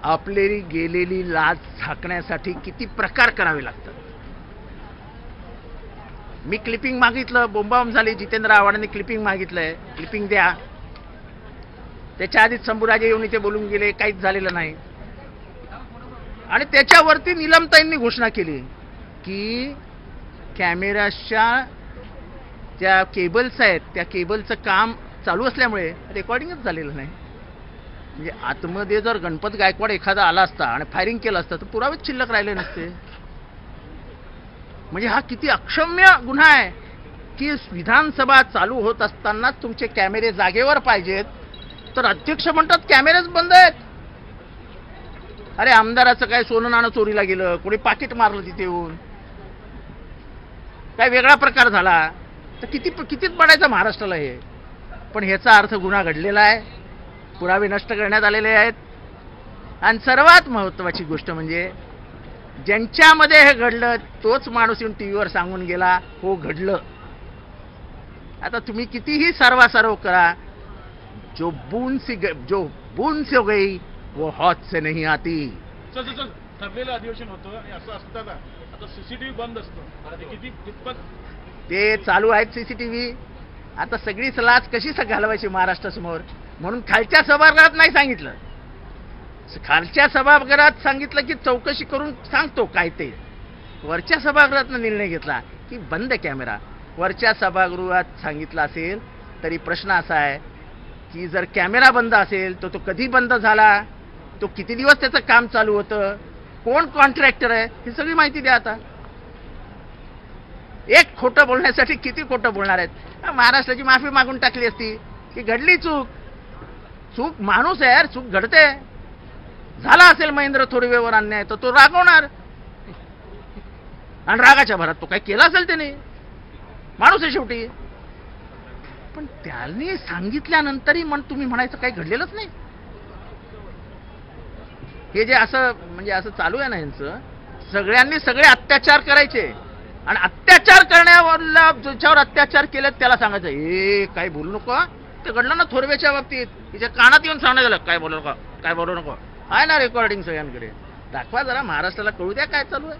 आपली गेलेली लाज झाकण्यासाठी किती प्रकार करावे लागतात. मी क्लिपिंग मागितलं, बोंबाबोंब झाली. जितेंद्र आव्हाडांनी क्लिपिंग मागितलंय, क्लिपिंग द्या. त्याच्या आधीच शंभूराजे येऊन इथे बोलून गेले, काहीच झालेलं नाही. आणि त्याच्यावरती निलमताईंनी घोषणा केली की कॅमेराच्या त्या केबल्स आहेत, त्या केबलचं काम चालू असल्यामुळे रेकॉर्डिंगच झालेलं नाही. म्हणजे आतमध्ये जर गणपत गायकवाड एखादा आला असता आणि फायरिंग केलं असतं तर पुरावेच शिल्लक राहिले नसते. म्हणजे हा किती अक्षम्य गुन्हा आहे की विधानसभा चालू होत असतानाच तुमचे कॅमेरे जागेवर पाहिजेत, तर अध्यक्ष म्हणतात कॅमेरेच बंद आहेत. अरे आमदाराचं काय सोनं नाणं चोरीला गेलं, कोणी पाकिट मारलं तिथे येऊन, काय वेगळा प्रकार झाला तर कितीच पडायचं महाराष्ट्राला हे. पण ह्याचा अर्थ गुन्हा घडलेला आहे, पुरावे नष्ट करण्यात आलेले आहेत. आणि सर्वात महत्त्वाची गोष्ट म्हणजे ज्यांच्यामध्ये हे घडलं तोच माणूस येऊन टीव्हीवर सांगून गेला हो घडलं. आता तुम्ही कितीही सर्वासर्व करा, जो बूंद से हो गई वो हाथ से नहीं आती. चल ठरलेलं अधिवेशन होतं आणि असं असताना आता सीसीटीव्ही बंद असतं, किती कितपत ते चालू आहेत सीसीटीव्ही. आता सगळीच लाच कशी घालवायची महाराष्ट्रासमोर, म्हणून खालच्या सभागृहात नाही सांगितलं. खालच्या सभागृहात सांगितलं की चौकशी करून सांगतो काय ते. वरच्या सभागृहातनं निर्णय घेतला की बंद कॅमेरा. वरच्या सभागृहात सांगितलं असेल तरी प्रश्न असा आहे की जर कॅमेरा बंद असेल तर तो कधी बंद झाला, तो किती दिवस त्याचं काम चालू होतं, कोण कॉन्ट्रॅक्टर आहे, ही सगळी माहिती द्या. आता एक खोटं बोलण्यासाठी किती खोटं बोलणार आहेत. महाराष्ट्राची माफी मागून टाकली असती की घडली चूक माणूस आहे यार, चूक घडते. झाला असेल महेंद्र थोरवेवर अन्याय तर तो रागवणार, आणि रागाच्या भरात तो काय केला असेल त्याने, माणूस आहे शेवटी. पण त्यांनी सांगितल्यानंतरही तुम्ही म्हणायचं काही घडलेलंच नाही. हे जे असं चालू आहे ना यांचं, सगळ्यांनी सगळे अत्याचार करायचे आणि अत्याचार करण्यावरला ज्याच्यावर अत्याचार केले त्याला सांगायचं हे काय बोलू नको. ते घडलं ना थोरवेच्या बाबतीत, तिच्या कानात येऊन सांगण्यात झालं काय बोलू नको, काय बोलू नको. आहे ना रेकॉर्डिंग सगळ्यांकडे, दाखवा जरा, महाराष्ट्राला कळू द्या काय चालू आहे.